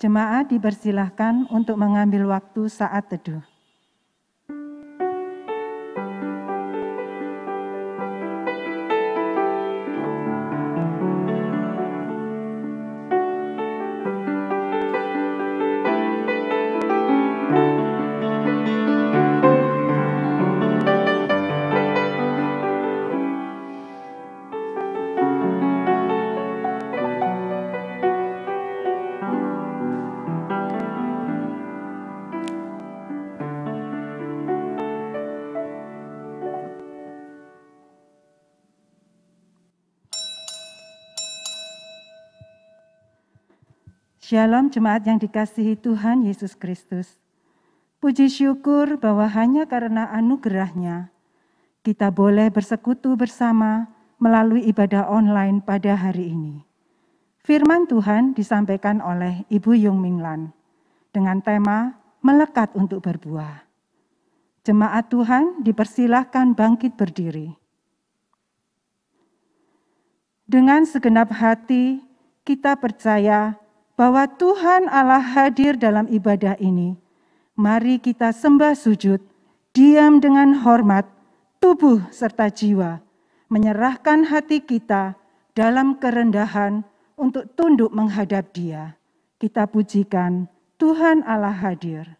Jemaat dipersilahkan untuk mengambil waktu saat teduh. Shalom jemaat yang dikasihi Tuhan Yesus Kristus. Puji syukur bahwa hanya karena anugerah-Nya, kita boleh bersekutu bersama melalui ibadah online pada hari ini. Firman Tuhan disampaikan oleh Ibu Yung Ming Lan dengan tema Melekat untuk Berbuah. Jemaat Tuhan dipersilahkan bangkit berdiri. Dengan segenap hati, kita percaya bahwa Tuhan Allah hadir dalam ibadah ini. Mari kita sembah sujud, diam dengan hormat, tubuh serta jiwa, menyerahkan hati kita dalam kerendahan untuk tunduk menghadap Dia. Kita pujikan Tuhan Allah hadir.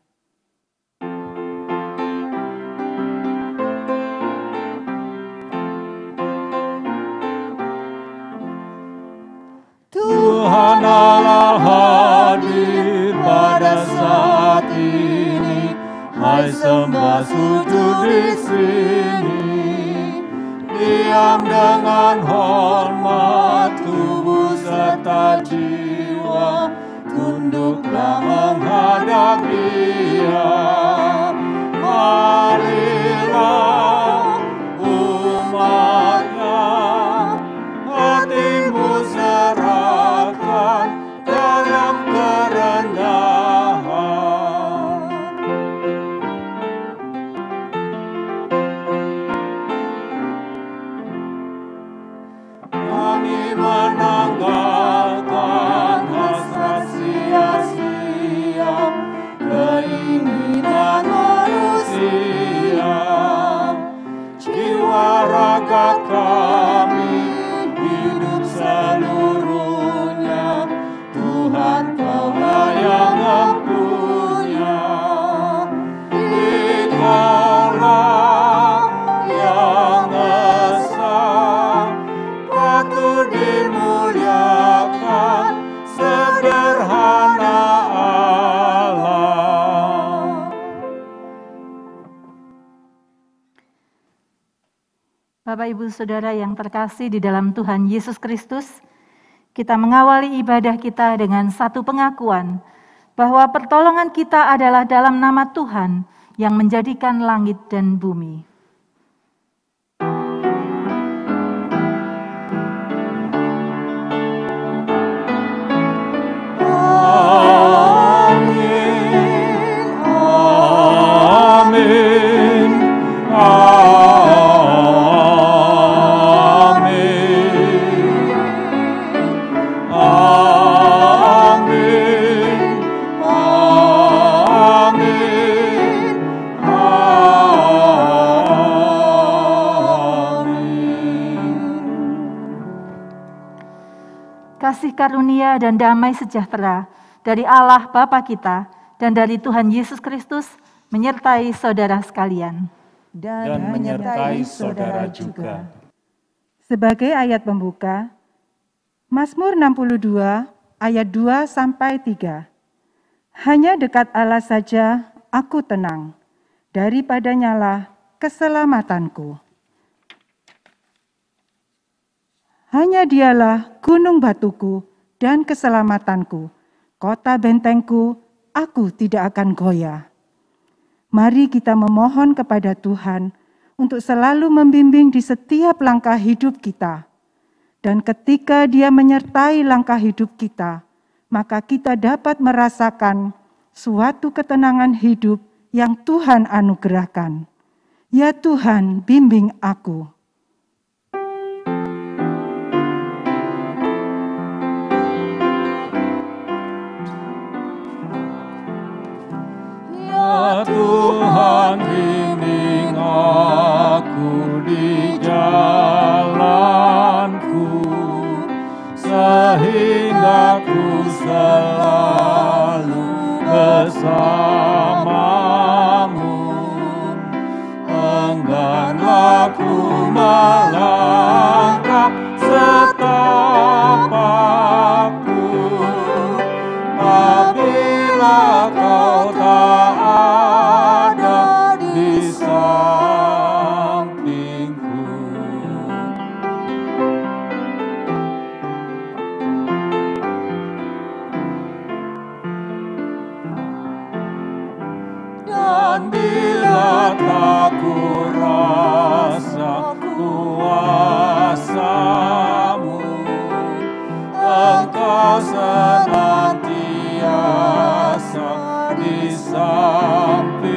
Tuhan Allah hadir pada saat ini, hai sembah sujud di sini. Diam dengan hormat, tubuh serta jiwa, tunduklah menghadap Dia. Marilah umat-Nya, hatimu serahkan dalam kerendahan. Kami menanggalkan hasrat sia-sia, keinginan manusia. Jiwa raga kami hidup seluruhnya, Tuhan Kaulah yang mempunya. Dikaulah yang esa, patut dimuliakan, sederhana Allah. Bapak, Ibu, Saudara yang terkasih di dalam Tuhan Yesus Kristus, kita mengawali ibadah kita dengan satu pengakuan bahwa pertolongan kita adalah dalam nama Tuhan yang menjadikan langit dan bumi. Kasih karunia dan damai sejahtera dari Allah Bapa kita dan dari Tuhan Yesus Kristus menyertai saudara sekalian. Dan menyertai saudara juga. Sebagai ayat pembuka, Mazmur 62 ayat 2-3. Hanya dekat Allah saja aku tenang, daripadanya lah keselamatanku. Hanya Dialah gunung batuku dan keselamatanku, kota bentengku, aku tidak akan goyah. Mari kita memohon kepada Tuhan untuk selalu membimbing di setiap langkah hidup kita. Dan ketika Dia menyertai langkah hidup kita, maka kita dapat merasakan suatu ketenangan hidup yang Tuhan anugerahkan. Ya Tuhan, bimbing aku. sehingga ku selalu bersamamu. Engganlah ku melangkah setapakku apabila kau tak ada di sampingku. Dan bila tak ku rasa kuasamu, Engkau senantiasa di sampingku.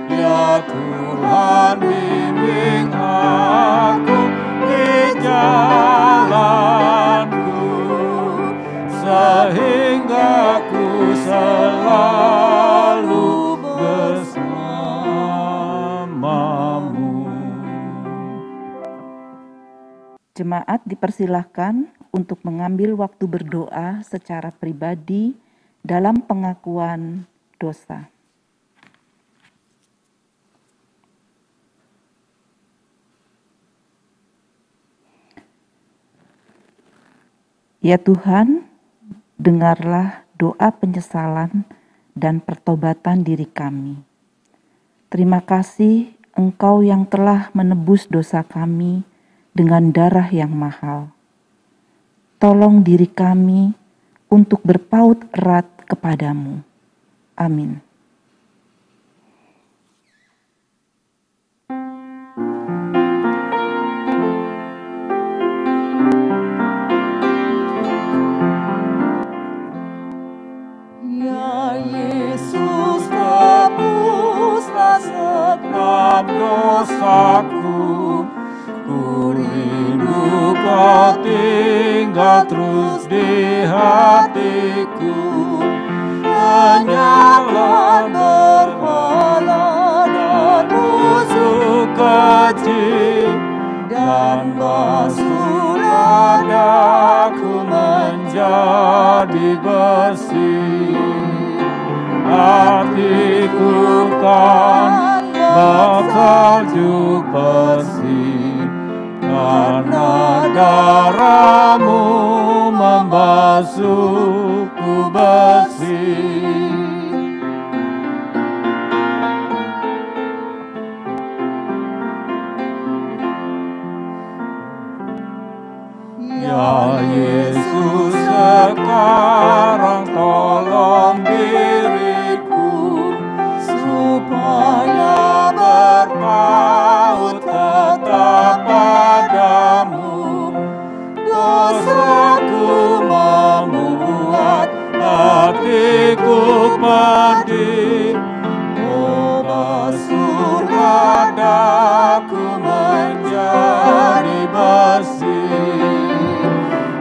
Ya Tuhan, bimbing aku di jalanku, sehingga ku selalu bersamamu. Jemaat dipersilahkan untuk mengambil waktu berdoa secara pribadi dalam pengakuan dosa. Ya Tuhan, dengarlah doa penyesalan dan pertobatan diri kami. Terima kasih Engkau yang telah menebus dosa kami dengan darah yang mahal. Tolong diri kami untuk berpaut erat kepadamu. Amin. Ya Yesus, tebuslah segenap dosaku. Ku rindu Kau tinggal terus di hatiku. Hanyalah berhala dan musuh keji, dan basuhlah daku menjadi bersih. Hatiku kan bersalju bersih, karena darah-Mu membasuhku bersih. Ya Yesus, sekarang tolong diriku supaya berpaut tetap padamu. Dosaku membuat hatiku pedih. Oh, basuhlah daku menjadi bersih.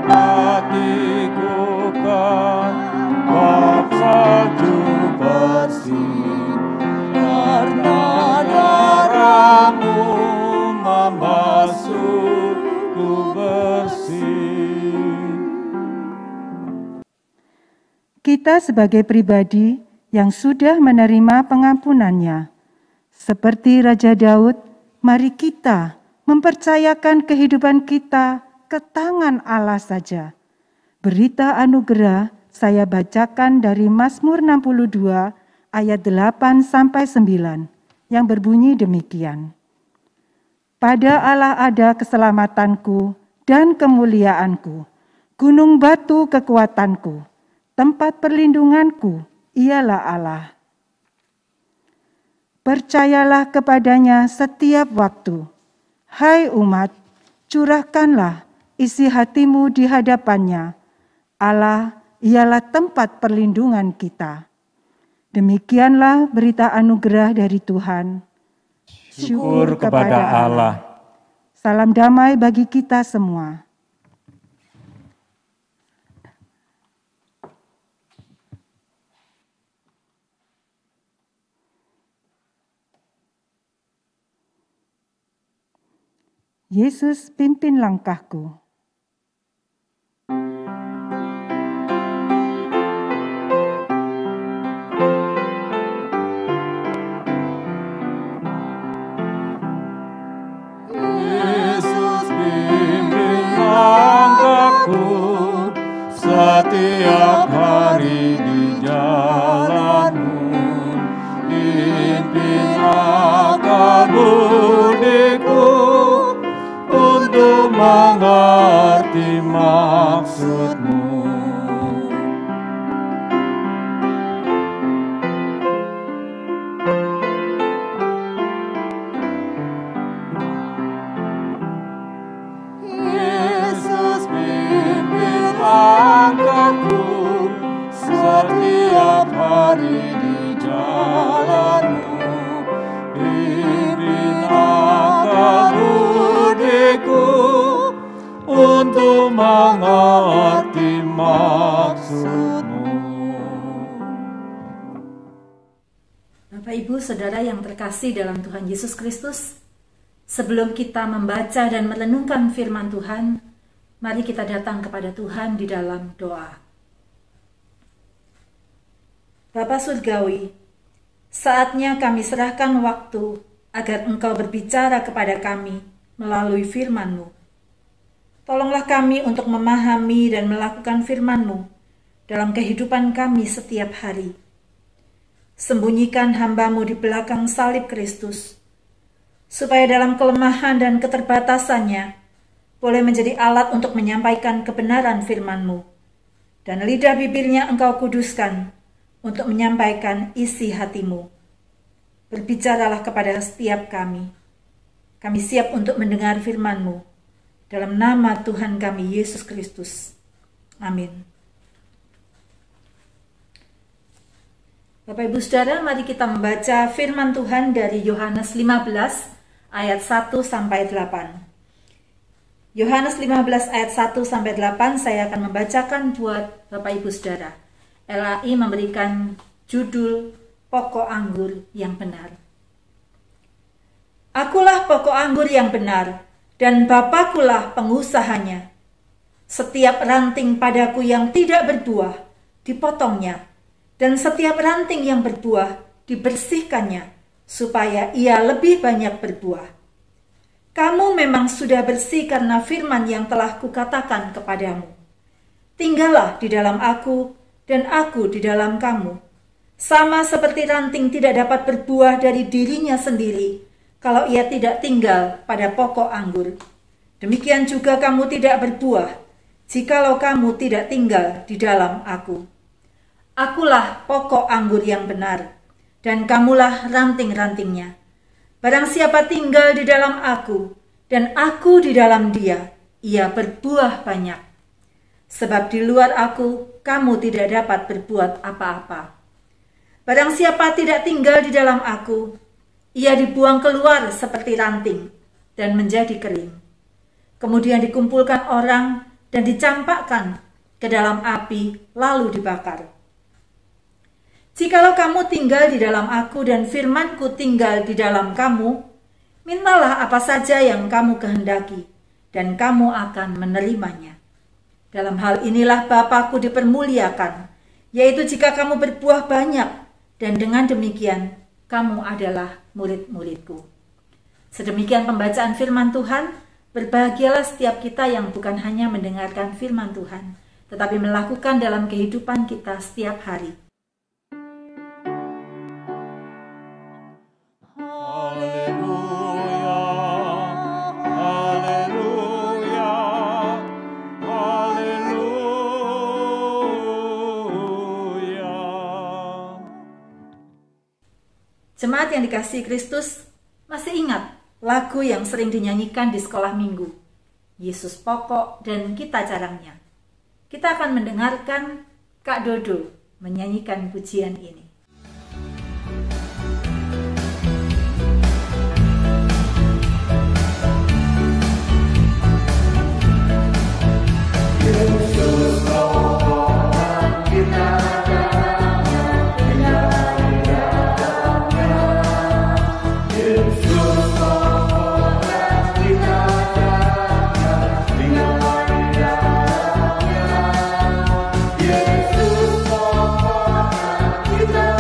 Hatiku kan bersalju bersih, karena darah-Mu membasuhku bersih. Kita sebagai pribadi yang sudah menerima pengampunannya, seperti Raja Daud, mari kita mempercayakan kehidupan kita ke tangan Allah saja. Berita anugerah saya bacakan dari Mazmur 62 ayat 8-9 yang berbunyi demikian. Pada Allah ada keselamatanku dan kemuliaanku, gunung batu kekuatanku, tempat perlindunganku, ialah Allah. Percayalah kepadanya setiap waktu. Hai umat, curahkanlah isi hatimu di hadapannya. Allah ialah tempat perlindungan kita. Demikianlah berita anugerah dari Tuhan. Syukur kepada Allah. Salam damai bagi kita semua. Yesus, pimpin langkahku. hari di jalanmu, pimpin akal budiku untuk mengerti maksudmu. Yesus pimpin langkahku setiap hari di jalanmu, pimpin akal budiku untuk mengerti maksudmu. Bapak, Ibu, Saudara yang terkasih dalam Tuhan Yesus Kristus, sebelum kita membaca dan merenungkan firman Tuhan, mari kita datang kepada Tuhan di dalam doa. Bapa Surgawi, saatnya kami serahkan waktu agar Engkau berbicara kepada kami melalui firman-Mu. Tolonglah kami untuk memahami dan melakukan firman-Mu dalam kehidupan kami setiap hari. Sembunyikan hamba-Mu di belakang salib Kristus, supaya dalam kelemahan dan keterbatasannya boleh menjadi alat untuk menyampaikan kebenaran firman-Mu, dan lidah bibirnya Engkau kuduskan untuk menyampaikan isi hati-Mu. Berbicaralah kepada setiap kami. Kami siap untuk mendengar firman-Mu. Dalam nama Tuhan kami, Yesus Kristus. Amin. Bapak, Ibu, Saudara, mari kita membaca firman Tuhan dari Yohanes 15 ayat 1-8. Yohanes 15 ayat 1-8 saya akan membacakan buat Bapak, Ibu, Saudara. LAI memberikan judul Pokok Anggur yang Benar. Akulah pokok anggur yang benar, dan Bapakulah pengusahanya. Setiap ranting padaku yang tidak berbuah, dipotongnya, dan setiap ranting yang berbuah, dibersihkannya, supaya ia lebih banyak berbuah. Kamu memang sudah bersih karena firman yang telah kukatakan kepadamu. Tinggallah di dalam aku, dan aku di dalam kamu. Sama seperti ranting tidak dapat berbuah dari dirinya sendiri, kalau ia tidak tinggal pada pokok anggur. Demikian juga kamu tidak berbuah, jikalau kamu tidak tinggal di dalam aku. Akulah pokok anggur yang benar, dan kamulah ranting-rantingnya. Barang siapa tinggal di dalam aku, dan aku di dalam dia, ia berbuah banyak. Sebab di luar aku, kamu tidak dapat berbuat apa-apa. Barang siapa tidak tinggal di dalam aku, ia dibuang keluar seperti ranting dan menjadi kering. Kemudian dikumpulkan orang dan dicampakkan ke dalam api, lalu dibakar. Jikalau kamu tinggal di dalam aku dan firman-Ku tinggal di dalam kamu, mintalah apa saja yang kamu kehendaki, dan kamu akan menerimanya. Dalam hal inilah Bapa-Ku dipermuliakan, yaitu jika kamu berbuah banyak, dan dengan demikian kamu adalah murid-murid-Ku. Sedemikian pembacaan firman Tuhan. Berbahagialah setiap kita yang bukan hanya mendengarkan firman Tuhan, tetapi melakukan dalam kehidupan kita setiap hari. Jemaat yang dikasihi Kristus, masih ingat lagu yang sering dinyanyikan di sekolah minggu, Yesus pokok dan kita carangnya. Kita akan mendengarkan Kak Dodo menyanyikan pujian ini. Kita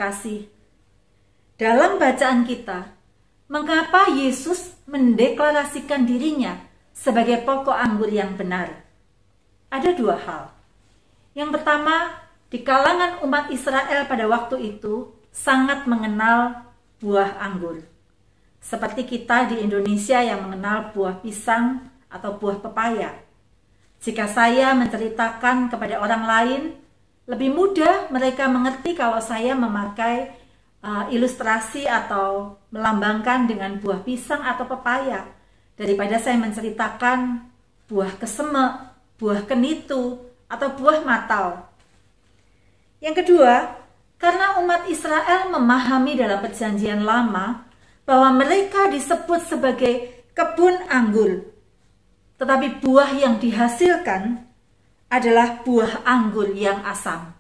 terkasih, dalam bacaan kita, mengapa Yesus mendeklarasikan dirinya sebagai pokok anggur yang benar? Ada dua hal. Yang pertama, di kalangan umat Israel pada waktu itu sangat mengenal buah anggur. Seperti kita di Indonesia yang mengenal buah pisang atau buah pepaya. Jika saya menceritakan kepada orang lain, lebih mudah mereka mengerti kalau saya memakai ilustrasi atau melambangkan dengan buah pisang atau pepaya, daripada saya menceritakan buah kesemek, buah kenitu, atau buah matal. Yang kedua, karena umat Israel memahami dalam Perjanjian Lama bahwa mereka disebut sebagai kebun anggur, tetapi buah yang dihasilkan adalah buah anggur yang asam.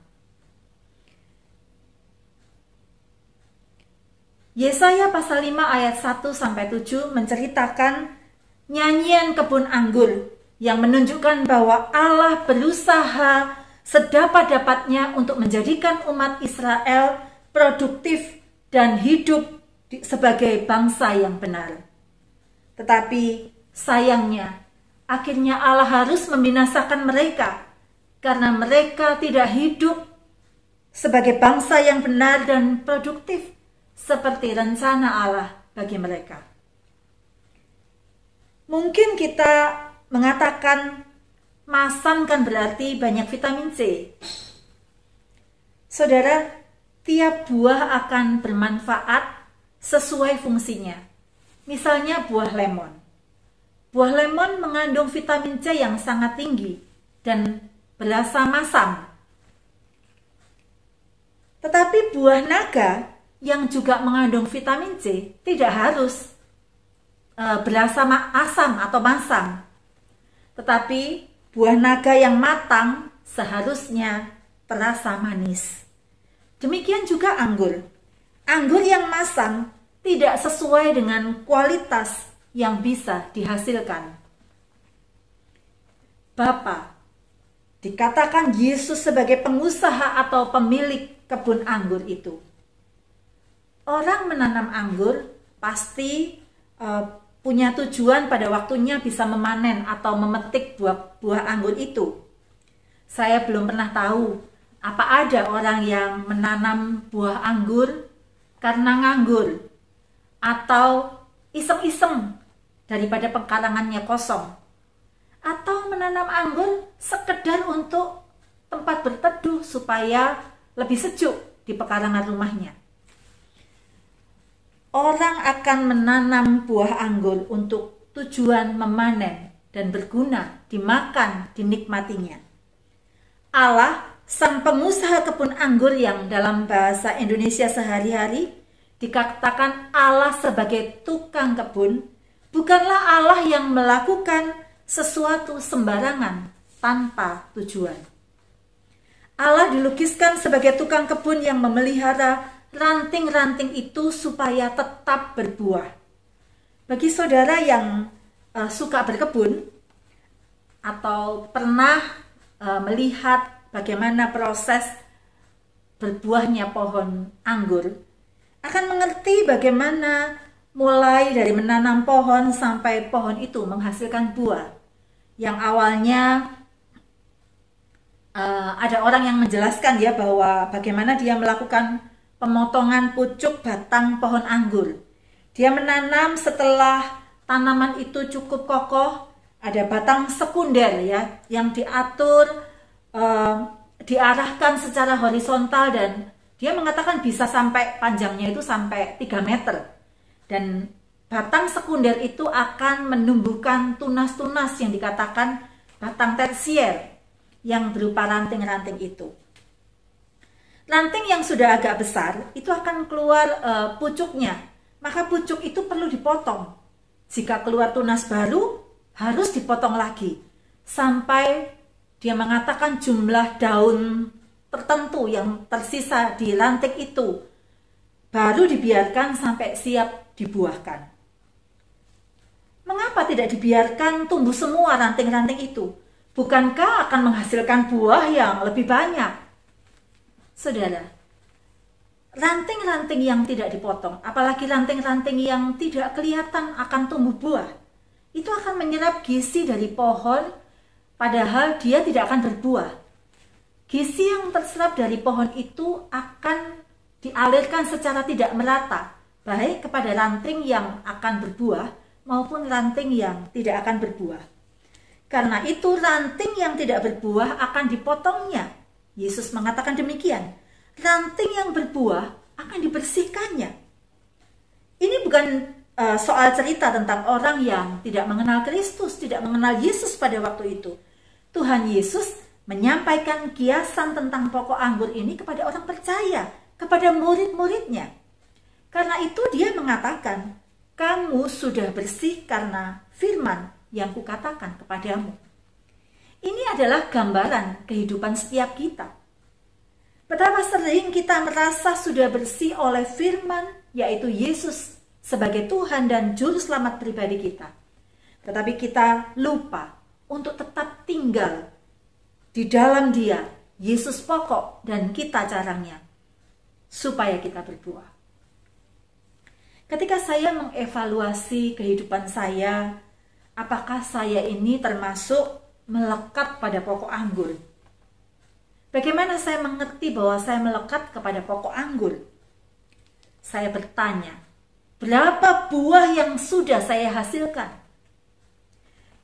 Yesaya pasal 5 ayat 1-7 menceritakan nyanyian kebun anggur yang menunjukkan bahwa Allah berusaha sedapat-dapatnya untuk menjadikan umat Israel produktif dan hidup sebagai bangsa yang benar. Tetapi sayangnya, akhirnya Allah harus membinasakan mereka karena mereka tidak hidup sebagai bangsa yang benar dan produktif seperti rencana Allah bagi mereka. Mungkin kita mengatakan masam kan berarti banyak vitamin C. Saudara, tiap buah akan bermanfaat sesuai fungsinya. Misalnya buah lemon. Buah lemon mengandung vitamin C yang sangat tinggi dan berasa masam. Tetapi buah naga yang juga mengandung vitamin C tidak harus berasa asam atau masam. Tetapi buah naga yang matang seharusnya terasa manis. Demikian juga anggur. Anggur yang masam tidak sesuai dengan kualitas yang bisa dihasilkan. Bapa, dikatakan Yesus sebagai pengusaha atau pemilik kebun anggur itu. Orang menanam anggur pasti punya tujuan pada waktunya bisa memanen atau memetik buah anggur itu. Saya belum pernah tahu apa ada orang yang menanam buah anggur karena nganggur atau iseng-iseng daripada pekarangannya kosong, atau menanam anggur sekedar untuk tempat berteduh supaya lebih sejuk di pekarangan rumahnya. Orang akan menanam buah anggur untuk tujuan memanen dan berguna, dimakan, dinikmatinya. Allah, sang pengusaha kebun anggur yang dalam bahasa Indonesia sehari-hari dikatakan Allah sebagai tukang kebun, bukanlah Allah yang melakukan sesuatu sembarangan tanpa tujuan. Allah dilukiskan sebagai tukang kebun yang memelihara ranting-ranting itu supaya tetap berbuah. Bagi saudara yang suka berkebun atau pernah melihat bagaimana proses berbuahnya pohon anggur, akan mengerti bagaimana mulai dari menanam pohon sampai pohon itu menghasilkan buah. Yang awalnya ada orang yang menjelaskan ya bahwa bagaimana dia melakukan pemotongan pucuk batang pohon anggur. Dia menanam setelah tanaman itu cukup kokoh, ada batang sekunder ya yang diatur, diarahkan secara horizontal, dan dia mengatakan bisa sampai panjangnya itu sampai 3 meter. Dan batang sekunder itu akan menumbuhkan tunas-tunas yang dikatakan batang tersier yang berupa ranting-ranting itu. Ranting yang sudah agak besar itu akan keluar pucuknya, maka pucuk itu perlu dipotong. Jika keluar tunas baru, harus dipotong lagi sampai dia mengatakan jumlah daun tertentu yang tersisa di ranting itu baru dibiarkan sampai siap dibuahkan. Mengapa tidak dibiarkan tumbuh semua ranting-ranting itu? Bukankah akan menghasilkan buah yang lebih banyak? Saudara, ranting-ranting yang tidak dipotong, apalagi ranting-ranting yang tidak kelihatan akan tumbuh buah, itu akan menyerap gizi dari pohon, padahal dia tidak akan berbuah. Gizi yang terserap dari pohon itu akan dialirkan secara tidak merata, baik kepada ranting yang akan berbuah maupun ranting yang tidak akan berbuah. Karena itu ranting yang tidak berbuah akan dipotongnya. Yesus mengatakan demikian. Ranting yang berbuah akan dibersihkannya. Ini bukan soal cerita tentang orang yang tidak mengenal Kristus, tidak mengenal Yesus pada waktu itu. Tuhan Yesus menyampaikan kiasan tentang pokok anggur ini kepada orang percaya, kepada murid-muridnya. Karena itu dia mengatakan, kamu sudah bersih karena firman yang kukatakan kepadamu. Ini adalah gambaran kehidupan setiap kita. Betapa sering kita merasa sudah bersih oleh firman, yaitu Yesus sebagai Tuhan dan Juru Selamat pribadi kita. Tetapi kita lupa untuk tetap tinggal di dalam Dia, Yesus pokok dan kita caranya, supaya kita berbuah. Ketika saya mengevaluasi kehidupan saya, apakah saya ini termasuk melekat pada pokok anggur? Bagaimana saya mengerti bahwa saya melekat kepada pokok anggur? Saya bertanya, berapa buah yang sudah saya hasilkan?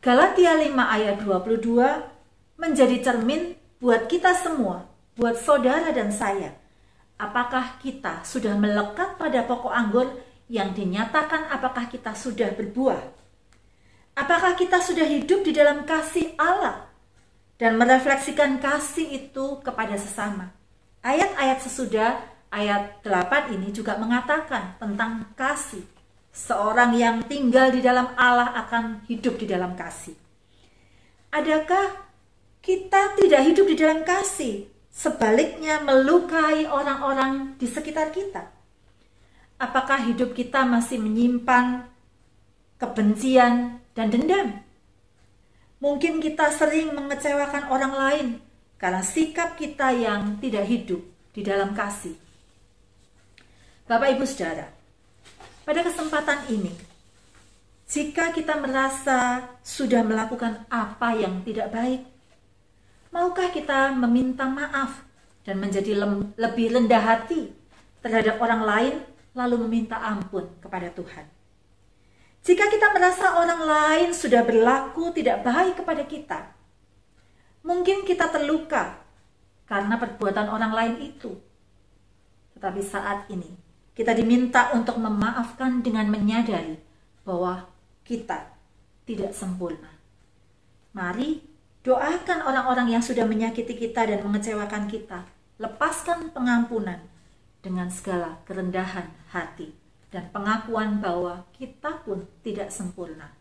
Galatia 5 ayat 22 menjadi cermin buat kita semua, buat saudara dan saya. Apakah kita sudah melekat pada pokok anggur yang dinyatakan, apakah kita sudah berbuah? Apakah kita sudah hidup di dalam kasih Allah dan merefleksikan kasih itu kepada sesama? Ayat-ayat sesudah ayat 8 ini juga mengatakan tentang kasih. Seorang yang tinggal di dalam Allah akan hidup di dalam kasih. Adakah kita tidak hidup di dalam kasih? Sebaliknya melukai orang-orang di sekitar kita. Apakah hidup kita masih menyimpan kebencian dan dendam? Mungkin kita sering mengecewakan orang lain karena sikap kita yang tidak hidup di dalam kasih. Bapak Ibu Saudara, pada kesempatan ini, jika kita merasa sudah melakukan apa yang tidak baik, maukah kita meminta maaf dan menjadi lebih rendah hati terhadap orang lain, lalu meminta ampun kepada Tuhan? Jika kita merasa orang lain sudah berlaku tidak baik kepada kita, mungkin kita terluka karena perbuatan orang lain itu. Tetapi saat ini, kita diminta untuk memaafkan dengan menyadari bahwa kita tidak sempurna. Mari doakan orang-orang yang sudah menyakiti kita dan mengecewakan kita. Lepaskan pengampunan dengan segala kerendahan hati dan pengakuan bahwa kita pun tidak sempurna.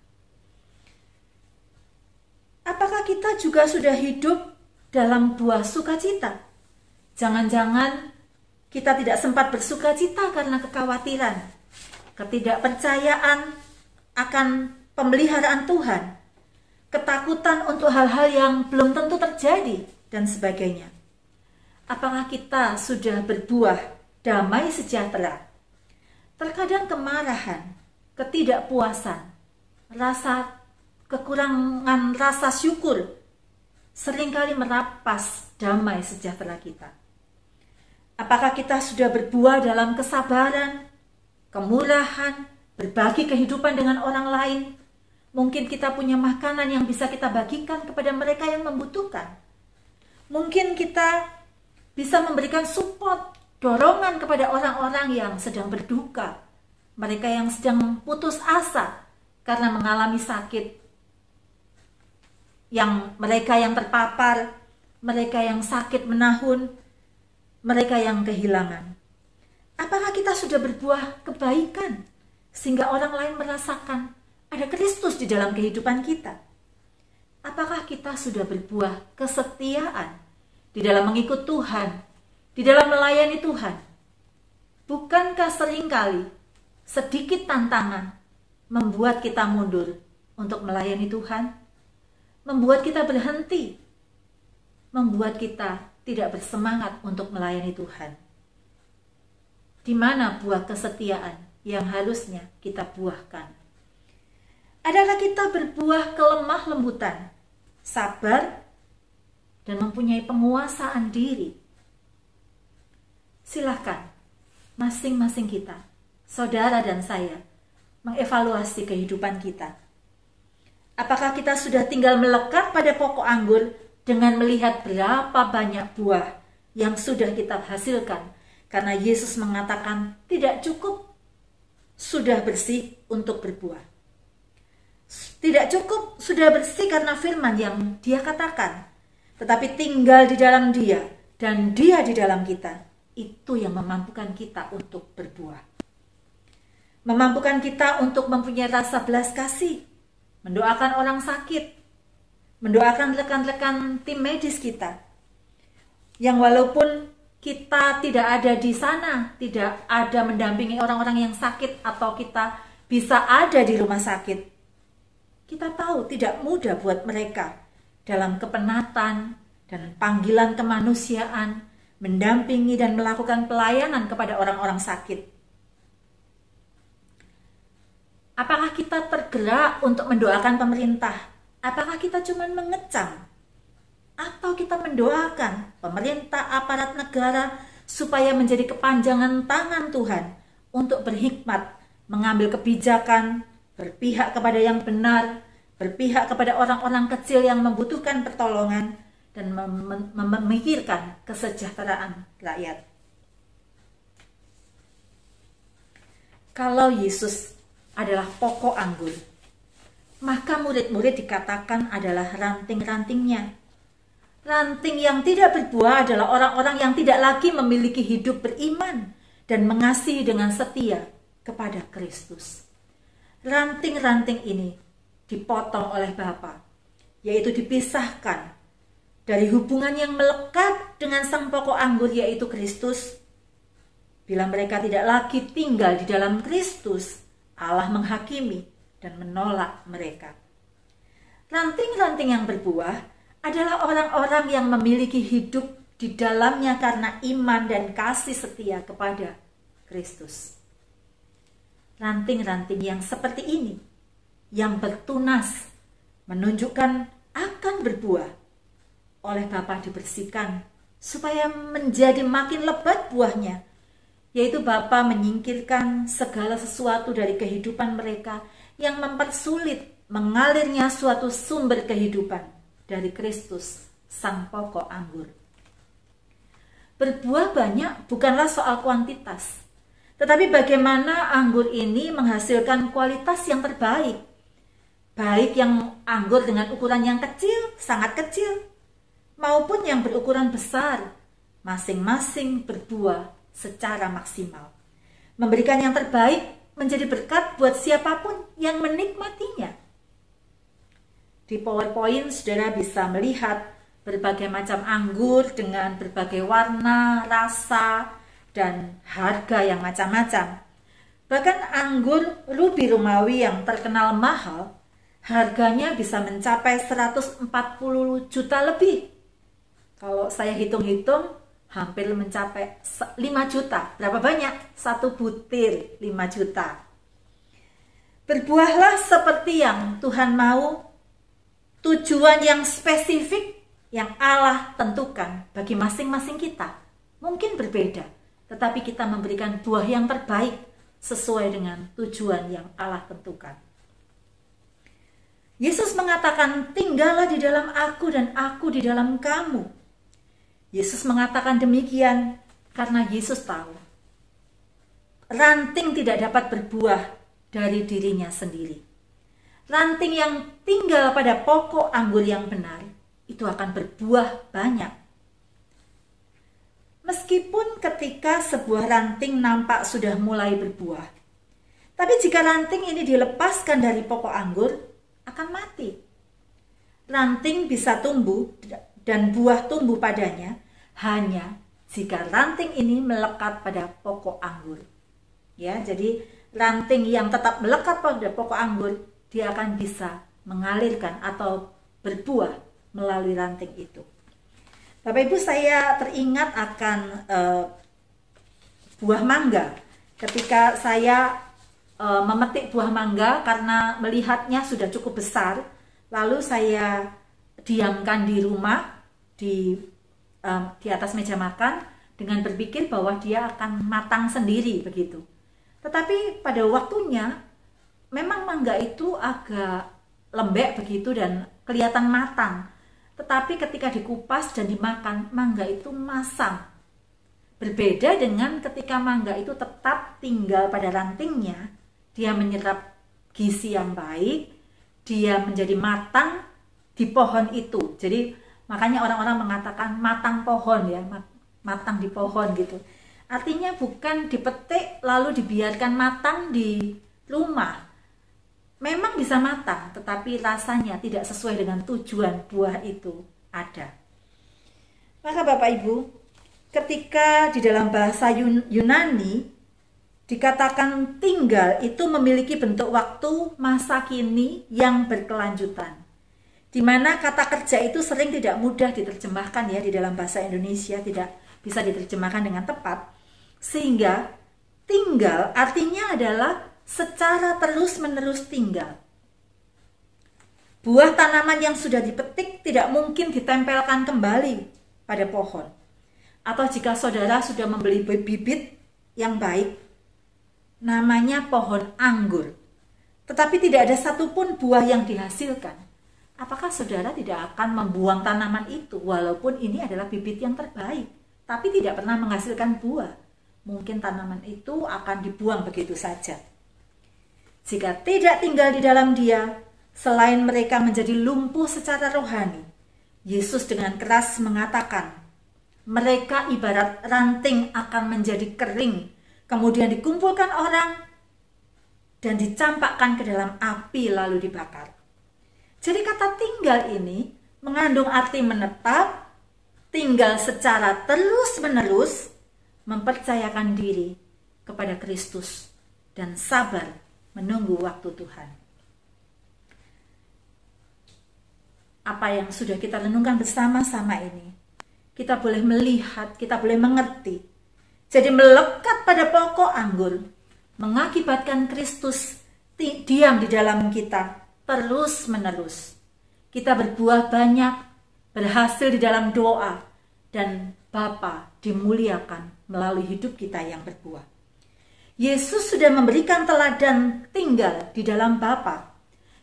Apakah kita juga sudah hidup dalam buah sukacita? Jangan-jangan kita tidak sempat bersukacita karena kekhawatiran, ketidakpercayaan akan pemeliharaan Tuhan, ketakutan untuk hal-hal yang belum tentu terjadi, dan sebagainya. Apakah kita sudah berbuah damai sejahtera? Terkadang kemarahan, ketidakpuasan, rasa kekurangan rasa syukur seringkali merapas damai sejahtera kita. Apakah kita sudah berbuah dalam kesabaran, kemurahan, berbagi kehidupan dengan orang lain? Mungkin kita punya makanan yang bisa kita bagikan kepada mereka yang membutuhkan. Mungkin kita bisa memberikan support, dorongan kepada orang-orang yang sedang berduka, mereka yang sedang putus asa karena mengalami sakit, mereka yang terpapar, mereka yang sakit menahun, mereka yang kehilangan. Apakah kita sudah berbuah kebaikan sehingga orang lain merasakan ada Kristus di dalam kehidupan kita? Apakah kita sudah berbuah kesetiaan di dalam mengikut Tuhan, di dalam melayani Tuhan? Bukankah seringkali sedikit tantangan membuat kita mundur untuk melayani Tuhan? Membuat kita berhenti, membuat kita tidak bersemangat untuk melayani Tuhan. di mana buah kesetiaan yang harusnya kita buahkan? Adalah kita berbuah kelemah lembutan, sabar, dan mempunyai penguasaan diri. Silakan masing-masing kita, saudara dan saya, mengevaluasi kehidupan kita. Apakah kita sudah tinggal melekat pada pokok anggur dengan melihat berapa banyak buah yang sudah kita hasilkan? Karena Yesus mengatakan tidak cukup sudah bersih untuk berbuah. Tidak cukup sudah bersih karena firman yang Dia katakan, tetapi tinggal di dalam Dia dan Dia di dalam kita. Itu yang memampukan kita untuk berbuah. Memampukan kita untuk mempunyai rasa belas kasih, mendoakan orang sakit, mendoakan rekan-rekan tim medis kita, yang walaupun kita tidak ada di sana, tidak ada mendampingi orang-orang yang sakit, atau kita bisa ada di rumah sakit, kita tahu tidak mudah buat mereka dalam kepenatan dan panggilan kemanusiaan, mendampingi dan melakukan pelayanan kepada orang-orang sakit. Apakah kita tergerak untuk mendoakan pemerintah? Apakah kita cuma mengecam? Atau kita mendoakan pemerintah, aparat negara supaya menjadi kepanjangan tangan Tuhan untuk berhikmat, mengambil kebijakan, berpihak kepada yang benar, berpihak kepada orang-orang kecil yang membutuhkan pertolongan, dan memikirkan kesejahteraan rakyat. Kalau Yesus adalah pokok anggur, maka murid-murid dikatakan adalah ranting-rantingnya. Ranting yang tidak berbuah adalah orang-orang yang tidak lagi memiliki hidup beriman dan mengasihi dengan setia kepada Kristus. Ranting-ranting ini dipotong oleh Bapa, yaitu dipisahkan dari hubungan yang melekat dengan sang pokok anggur, yaitu Kristus. Bila mereka tidak lagi tinggal di dalam Kristus, Allah menghakimi dan menolak mereka. Ranting-ranting yang berbuah adalah orang-orang yang memiliki hidup di dalamnya karena iman dan kasih setia kepada Kristus. Ranting-ranting yang seperti ini, yang bertunas, menunjukkan akan berbuah, oleh Bapa dibersihkan supaya menjadi makin lebat buahnya, yaitu Bapa menyingkirkan segala sesuatu dari kehidupan mereka yang mempersulit mengalirnya suatu sumber kehidupan dari Kristus, sang pokok anggur. Berbuah banyak bukanlah soal kuantitas, tetapi bagaimana anggur ini menghasilkan kualitas yang terbaik, baik yang anggur dengan ukuran yang kecil, sangat kecil, maupun yang berukuran besar, masing-masing berbuah secara maksimal, memberikan yang terbaik, menjadi berkat buat siapapun yang menikmatinya. Di PowerPoint saudara bisa melihat berbagai macam anggur dengan berbagai warna, rasa, dan harga yang macam-macam. Bahkan anggur Ruby Romawi yang terkenal mahal, harganya bisa mencapai 140 juta lebih. Kalau saya hitung-hitung, hampir mencapai 5 juta. Berapa banyak? 1 butir 5 juta. Berbuahlah seperti yang Tuhan mau. Tujuan yang spesifik yang Allah tentukan bagi masing-masing kita mungkin berbeda, tetapi kita memberikan buah yang terbaik sesuai dengan tujuan yang Allah tentukan. Yesus mengatakan, tinggallah di dalam aku dan aku di dalam kamu. Yesus mengatakan demikian karena Yesus tahu ranting tidak dapat berbuah dari dirinya sendiri. Ranting yang tinggal pada pokok anggur yang benar itu akan berbuah banyak. Meskipun ketika sebuah ranting nampak sudah mulai berbuah, tapi jika ranting ini dilepaskan dari pokok anggur, akan mati. Ranting bisa tumbuh dan buah tumbuh padanya hanya jika ranting ini melekat pada pokok anggur. Ya, jadi ranting yang tetap melekat pada pokok anggur, dia akan bisa mengalirkan atau berbuah melalui ranting itu. Bapak Ibu, saya teringat akan buah mangga. Ketika saya memetik buah mangga karena melihatnya sudah cukup besar, lalu saya diamkan di rumah di atas meja makan dengan berpikir bahwa dia akan matang sendiri begitu. Tetapi pada waktunya memang mangga itu agak lembek begitu dan kelihatan matang. Tetapi ketika dikupas dan dimakan, mangga itu masam. Berbeda dengan ketika mangga itu tetap tinggal pada rantingnya, dia menyerap gizi yang baik, dia menjadi matang di pohon itu. Jadi makanya orang-orang mengatakan matang pohon ya, matang di pohon gitu. Artinya bukan dipetik lalu dibiarkan matang di rumah. Memang bisa matang, tetapi rasanya tidak sesuai dengan tujuan buah itu ada. Maka Bapak Ibu, ketika di dalam bahasa Yunani dikatakan tinggal itu memiliki bentuk waktu masa kini yang berkelanjutan. Di mana kata kerja itu sering tidak mudah diterjemahkan ya di dalam bahasa Indonesia, tidak bisa diterjemahkan dengan tepat. Sehingga tinggal artinya adalah secara terus-menerus tinggal. Buah tanaman yang sudah dipetik tidak mungkin ditempelkan kembali pada pohon. Atau jika saudara sudah membeli bibit yang baik, namanya pohon anggur, tetapi tidak ada satupun buah yang dihasilkan, apakah saudara tidak akan membuang tanaman itu walaupun ini adalah bibit yang terbaik, tapi tidak pernah menghasilkan buah? Mungkin tanaman itu akan dibuang begitu saja. Jika tidak tinggal di dalam dia, selain mereka menjadi lumpuh secara rohani, Yesus dengan keras mengatakan, mereka ibarat ranting akan menjadi kering, kemudian dikumpulkan orang dan dicampakkan ke dalam api lalu dibakar. Jadi kata tinggal ini mengandung arti menetap, tinggal secara terus-menerus, mempercayakan diri kepada Kristus dan sabar menunggu waktu Tuhan. Apa yang sudah kita renungkan bersama-sama ini, kita boleh melihat, kita boleh mengerti. Jadi melekat pada pokok anggur mengakibatkan Kristus diam di dalam kita terus-menerus. Kita berbuah banyak, berhasil di dalam doa, dan Bapa dimuliakan melalui hidup kita yang berbuah. Yesus sudah memberikan teladan tinggal di dalam Bapa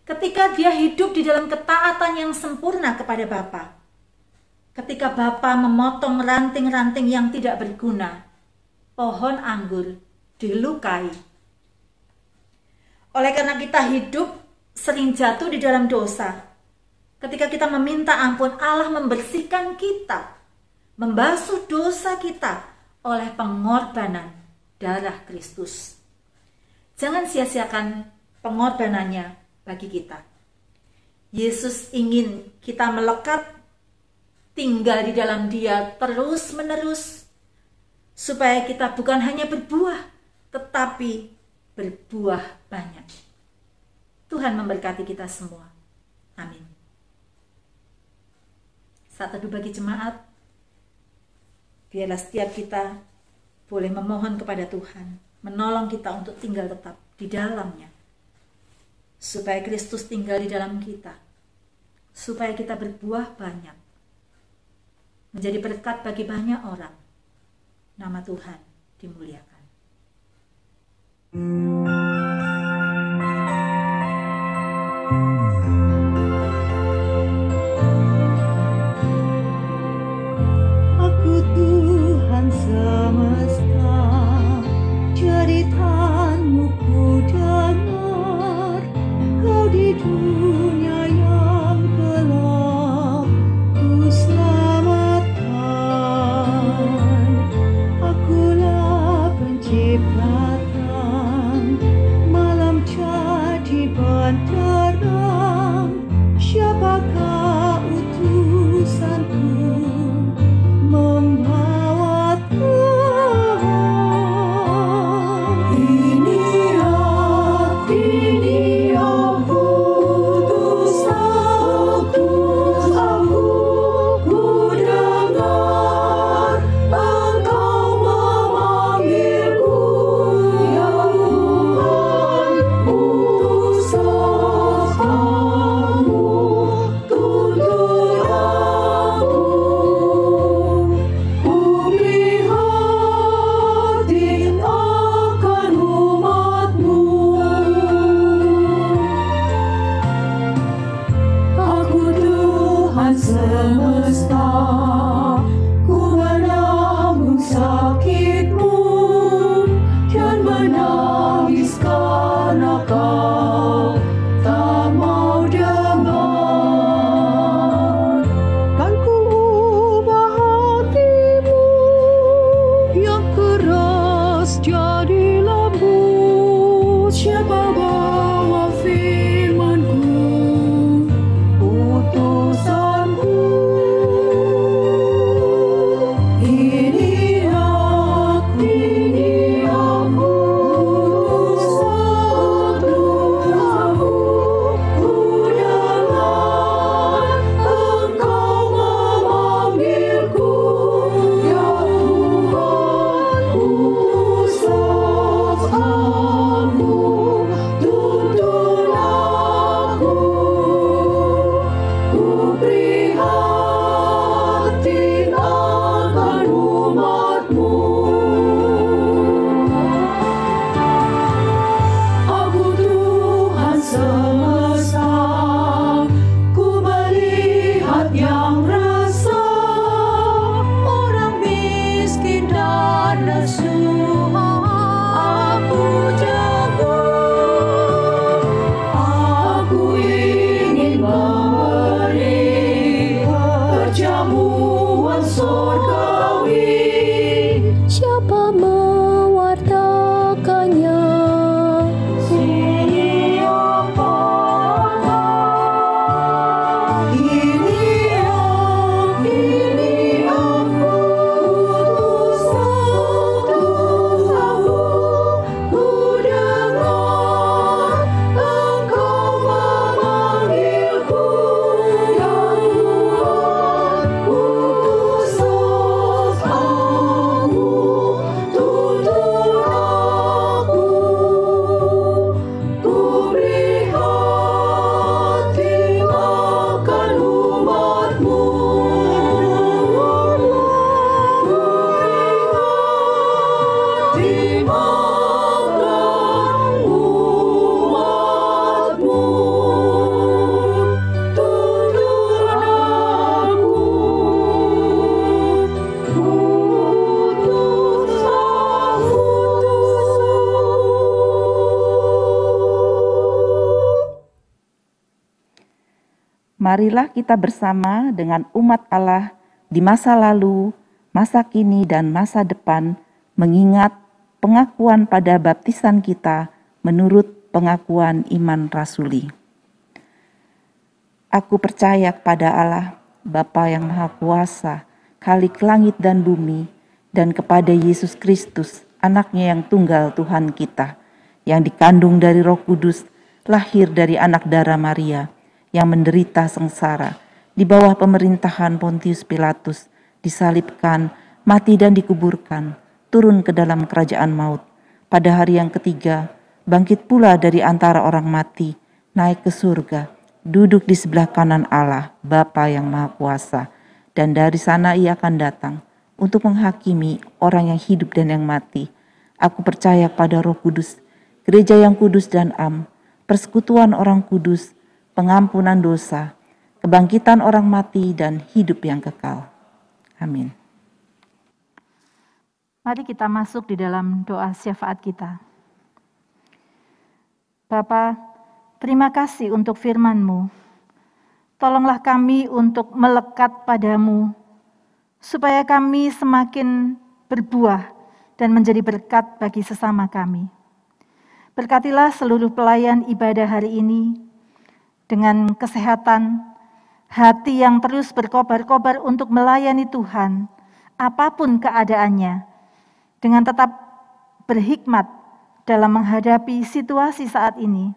ketika dia hidup di dalam ketaatan yang sempurna kepada Bapa. Ketika Bapa memotong ranting-ranting yang tidak berguna, pohon anggur dilukai. Oleh karena kita hidup sering jatuh di dalam dosa, ketika kita meminta ampun, Allah membersihkan kita, membasuh dosa kita oleh pengorbanan darah Kristus. Jangan sia-siakan pengorbanannya bagi kita. Yesus ingin kita melekat, tinggal di dalam Dia terus-menerus, supaya kita bukan hanya berbuah, tetapi berbuah banyak. Tuhan memberkati kita semua. Amin. Saat teduh bagi jemaat, biarlah setiap kita boleh memohon kepada Tuhan, menolong kita untuk tinggal tetap di dalamnya, supaya Kristus tinggal di dalam kita, supaya kita berbuah banyak, menjadi berkat bagi banyak orang. Nama Tuhan dimuliakan. Aku Tuhan semesta, jeritanmu ku dengar. Kau di dunia yang gelap ku selamatkan. Akulah penciptaan, malam jadi benderang. Siapakah utusanku membawa Tuhan? Ini aku utusanku, ku dengar Engkau memanggil Marilah kita bersama dengan umat Allah di masa lalu, masa kini, dan masa depan mengingat pengakuan pada baptisan kita menurut pengakuan iman rasuli. Aku percaya kepada Allah, Bapa yang Maha Kuasa, Khalik langit dan bumi, dan kepada Yesus Kristus, anaknya yang tunggal Tuhan kita, yang dikandung dari Roh Kudus, lahir dari anak darah Maria, yang menderita sengsara, di bawah pemerintahan Pontius Pilatus, disalibkan, mati dan dikuburkan, turun ke dalam kerajaan maut. Pada hari yang ketiga, bangkit pula dari antara orang mati, naik ke surga, duduk di sebelah kanan Allah, Bapa yang Maha Kuasa, dan dari sana ia akan datang untuk menghakimi orang yang hidup dan yang mati. Aku percaya pada Roh Kudus, gereja yang kudus dan am, persekutuan orang kudus, pengampunan dosa, kebangkitan orang mati, dan hidup yang kekal. Amin. Mari kita masuk di dalam doa syafaat kita. Bapa, terima kasih untuk firman-Mu. Tolonglah kami untuk melekat padamu, supaya kami semakin berbuah dan menjadi berkat bagi sesama kami. Berkatilah seluruh pelayan ibadah hari ini dengan kesehatan, hati yang terus berkobar-kobar untuk melayani Tuhan, apapun keadaannya, dengan tetap berhikmat dalam menghadapi situasi saat ini.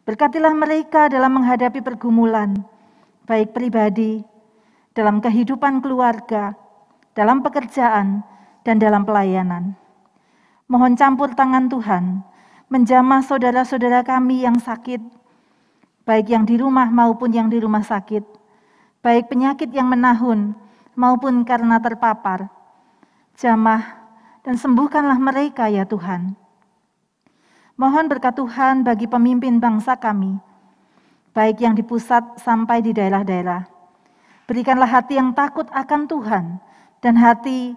Berkatilah mereka dalam menghadapi pergumulan, baik pribadi, dalam kehidupan keluarga, dalam pekerjaan, dan dalam pelayanan. Mohon campur tangan Tuhan, menjamah saudara-saudara kami yang sakit, baik yang di rumah maupun yang di rumah sakit, baik penyakit yang menahun maupun karena terpapar. Jamah dan sembuhkanlah mereka ya Tuhan. Mohon berkat Tuhan bagi pemimpin bangsa kami, baik yang di pusat sampai di daerah-daerah. Berikanlah hati yang takut akan Tuhan dan hati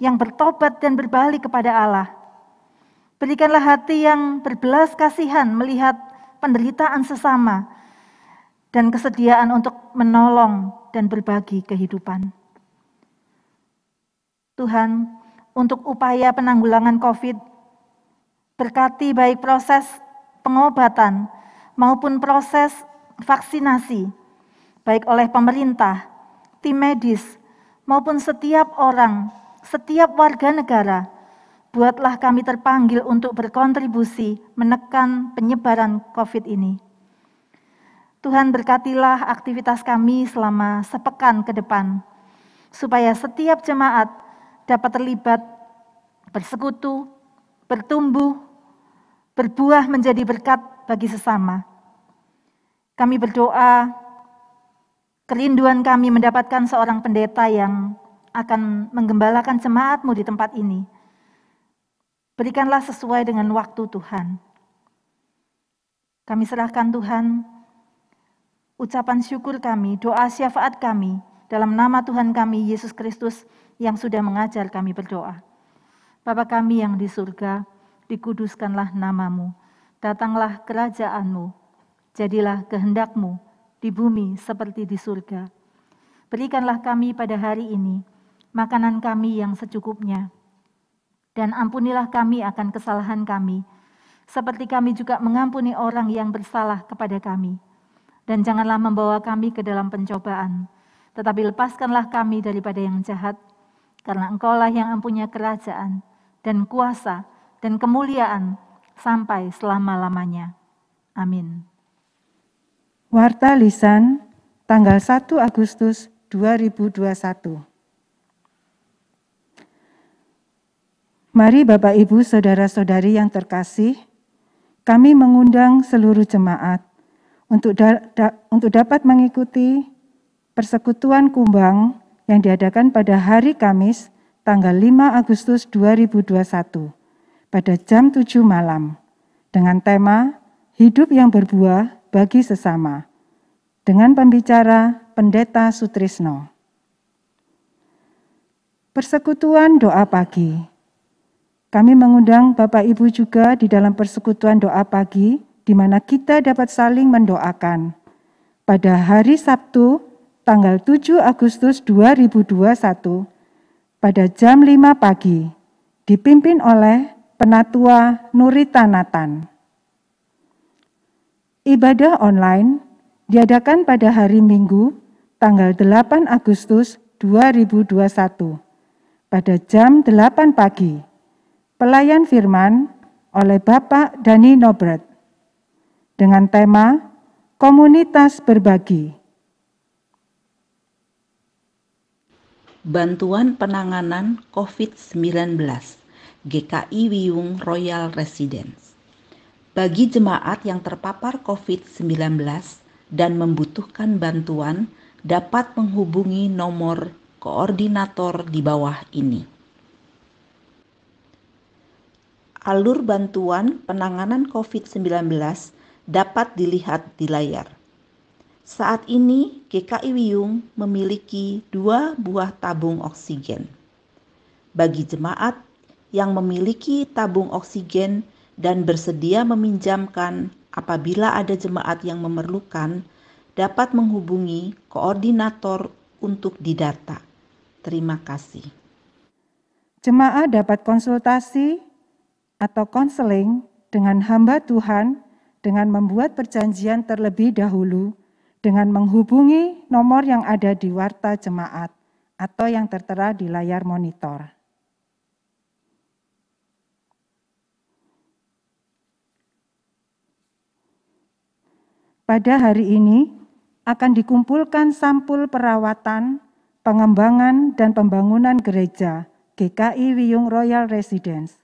yang bertobat dan berbalik kepada Allah. Berikanlah hati yang berbelas kasihan melihat penderitaan sesama, dan kesediaan untuk menolong dan berbagi kehidupan. Tuhan, untuk upaya penanggulangan COVID, berkati baik proses pengobatan maupun proses vaksinasi, baik oleh pemerintah, tim medis, maupun setiap orang, setiap warga negara. Buatlah kami terpanggil untuk berkontribusi menekan penyebaran COVID ini. Tuhan berkatilah aktivitas kami selama sepekan ke depan, supaya setiap jemaat dapat terlibat, bersekutu, bertumbuh, berbuah menjadi berkat bagi sesama. Kami berdoa, kerinduan kami mendapatkan seorang pendeta yang akan menggembalakan jemaat-Mu di tempat ini. Berikanlah sesuai dengan waktu Tuhan. Kami serahkan Tuhan ucapan syukur kami, doa syafaat kami, dalam nama Tuhan kami, Yesus Kristus, yang sudah mengajar kami berdoa. Bapa kami yang di surga, dikuduskanlah nama-Mu, datanglah kerajaan-Mu, jadilah kehendak-Mu di bumi seperti di surga. Berikanlah kami pada hari ini makanan kami yang secukupnya, dan ampunilah kami akan kesalahan kami, seperti kami juga mengampuni orang yang bersalah kepada kami. Dan janganlah membawa kami ke dalam pencobaan, tetapi lepaskanlah kami daripada yang jahat, karena Engkau-lah yang mempunyai kerajaan, dan kuasa, dan kemuliaan, sampai selama-lamanya. Amin. Warta Lisan, tanggal 1 Agustus 2021. Mari Bapak Ibu Saudara-saudari yang terkasih, kami mengundang seluruh jemaat untuk dapat mengikuti persekutuan kumbang yang diadakan pada hari Kamis tanggal 5 Agustus 2021 pada jam 7 malam dengan tema Hidup yang Berbuah bagi Sesama dengan pembicara Pendeta Sutrisno. Persekutuan doa pagi. Kami mengundang Bapak Ibu juga di dalam persekutuan doa pagi, di mana kita dapat saling mendoakan. pada hari Sabtu tanggal 7 Agustus 2021 pada jam 5 pagi, dipimpin oleh Penatua Nurita Nathan. Ibadah online diadakan pada hari Minggu tanggal 8 Agustus 2021 pada jam 8 pagi. Pelayan firman oleh Bapak Dani Nobret dengan tema Komunitas Berbagi. Bantuan penanganan COVID-19 GKI Wiyung Royal Residence. Bagi jemaat yang terpapar COVID-19 dan membutuhkan bantuan dapat menghubungi nomor koordinator di bawah ini. Alur bantuan penanganan COVID-19 dapat dilihat di layar. Saat ini GKI Wiyung memiliki 2 buah tabung oksigen. Bagi jemaat yang memiliki tabung oksigen dan bersedia meminjamkan apabila ada jemaat yang memerlukan, dapat menghubungi koordinator untuk didata. Terima kasih. Jemaat dapat konsultasi atau konseling dengan hamba Tuhan dengan membuat perjanjian terlebih dahulu dengan menghubungi nomor yang ada di warta jemaat atau yang tertera di layar monitor. Pada hari ini akan dikumpulkan sampul perawatan, pengembangan, dan pembangunan gereja GKI Wiyung Royal Residence.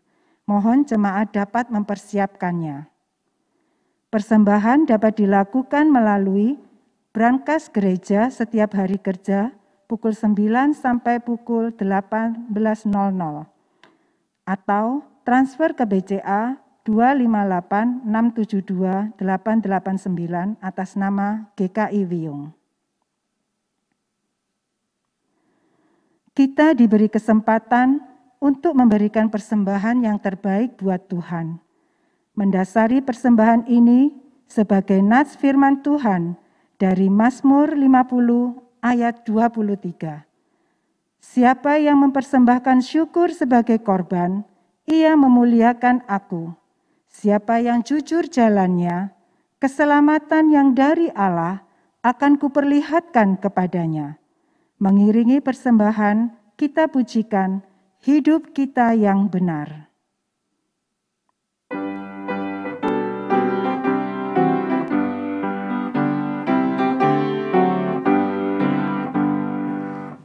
Mohon jemaat dapat mempersiapkannya. Persembahan dapat dilakukan melalui brankas gereja setiap hari kerja pukul 9 sampai pukul 18.00 atau transfer ke BCA 258672889 atas nama GKI Wiyung. Kita diberi kesempatan untuk memberikan persembahan yang terbaik buat Tuhan. Mendasari persembahan ini sebagai nats firman Tuhan dari Mazmur 50 ayat 23. Siapa yang mempersembahkan syukur sebagai korban, ia memuliakan aku. Siapa yang jujur jalannya, keselamatan yang dari Allah akan kuperlihatkan kepadanya. Mengiringi persembahan, kita pujikan hidup kita yang benar.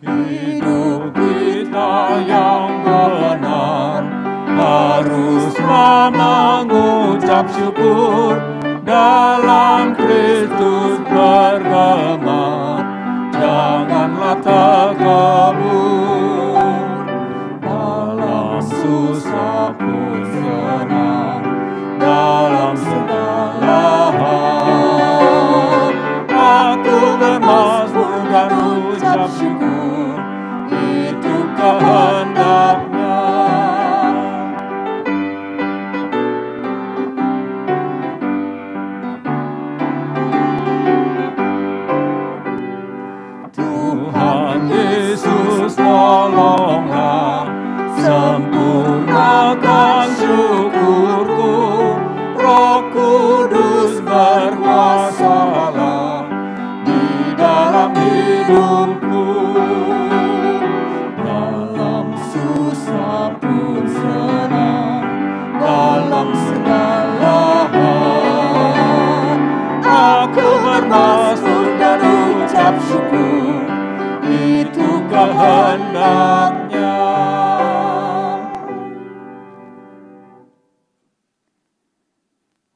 Hidup kita yang benar haruslah mengucap syukur dalam Kristus bergema. Janganlah terkabur, dalam susah pun senang, dalam segala hal. Aku bermazmur dan ucap syukur, itu kehendaknya. Tuhan Yesus tolonglah, sempurnakan syukurku. Roh Kudus berkuasalah di dalam hidupku. Dalam susah pun senang, dalam segala hal. Aku bermazmur dan ucap syukur, itu kehendaknya.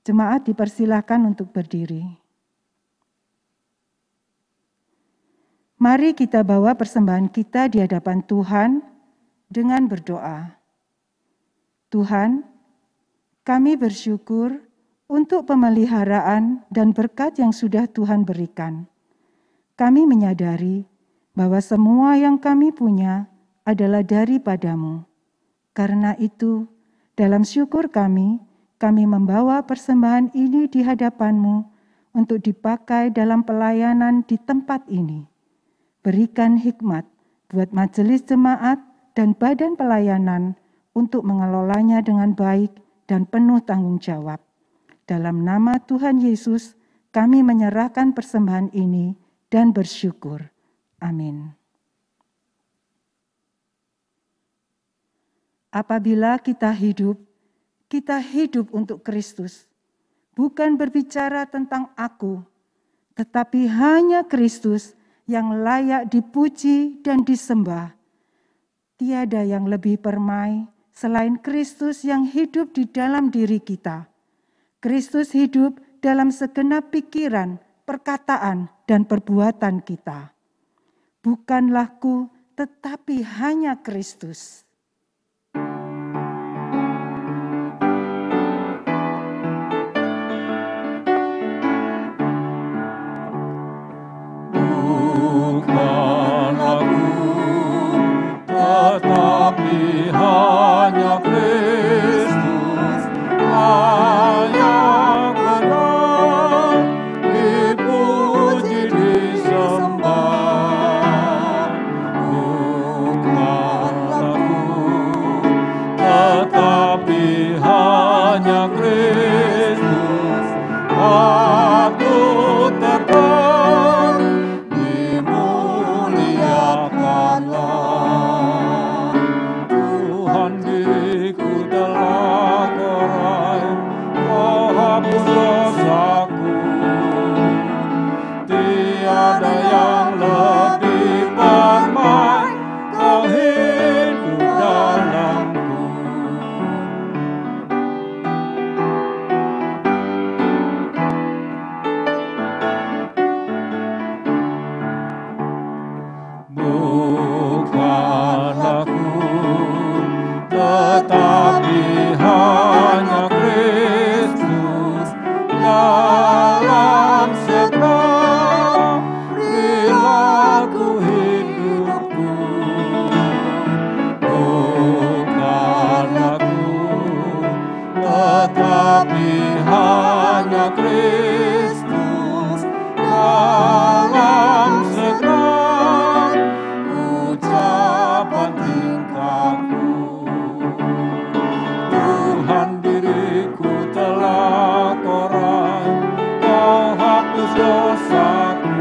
Jemaat dipersilakan untuk berdiri. Mari kita bawa persembahan kita di hadapan Tuhan dengan berdoa. Tuhan, kami bersyukur untuk pemeliharaan dan berkat yang sudah Tuhan berikan. Kami menyadari bahwa semua yang kami punya adalah daripada-Mu. Karena itu, dalam syukur kami membawa persembahan ini di hadapan-Mu untuk dipakai dalam pelayanan di tempat ini. Berikan hikmat buat majelis jemaat dan badan pelayanan untuk mengelolanya dengan baik dan penuh tanggung jawab. Dalam nama Tuhan Yesus, kami menyerahkan persembahan ini dan bersyukur. Amin. Apabila kita hidup untuk Kristus. Bukan berbicara tentang aku, tetapi hanya Kristus yang layak dipuji dan disembah. Tiada yang lebih permai selain Kristus yang hidup di dalam diri kita. Kristus hidup dalam segenap pikiran, perkataan, dan perbuatan kita. Bukanlah ku, tetapi hanya Kristus. Bukan aku, tetapi hanya Kristus layak benar dipuji disembah. Bukan aku, tetapi hanya Kristus patut tetap dimuliakanlah. Tuhan, diriku telah Kau raih, Kau hapus dosaku. Tiada yang lebih permai, Kau hidup dalamku. Bukan aku, tetapi hanya Kristus dalam segala perilaku hidupku. Bukan aku, tetapi hanya Kristus dalam segala ucapan tingkahku. Tuhan, diriku telah Kau raih, Kau hapus dosaku.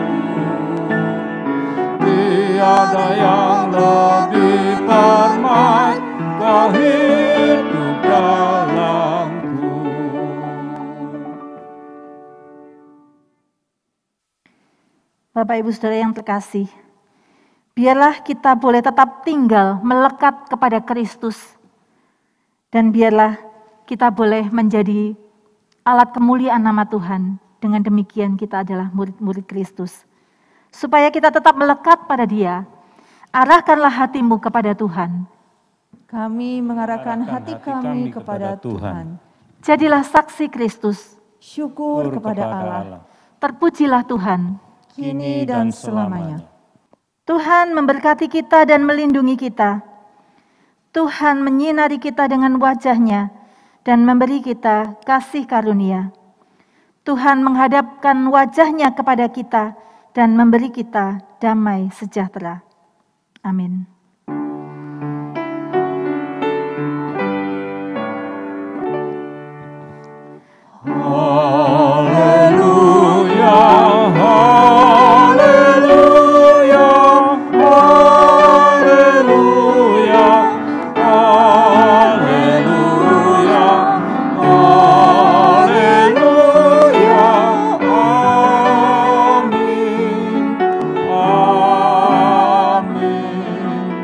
Tiada yang lebih permai, Kau hidup dalamku. Bapak Ibu Saudara yang terkasih, biarlah kita boleh tetap tinggal melekat kepada Kristus. Dan biarlah kita boleh menjadi alat kemuliaan nama Tuhan. Dengan demikian kita adalah murid-murid Kristus. Supaya kita tetap melekat pada Dia, arahkanlah hatimu kepada Tuhan. Kami mengarahkan hati kami kepada Tuhan. Jadilah saksi Kristus. Syukur kepada Allah, Terpujilah Tuhan. kini dan selamanya. Tuhan memberkati kita dan melindungi kita. Tuhan menyinari kita dengan wajah-Nya dan memberi kita kasih karunia. Tuhan menghadapkan wajah-Nya kepada kita dan memberi kita damai sejahtera. Amin. Haleluya, haleluya, haleluya, haleluya, haleluya, amin, amin.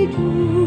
hidup.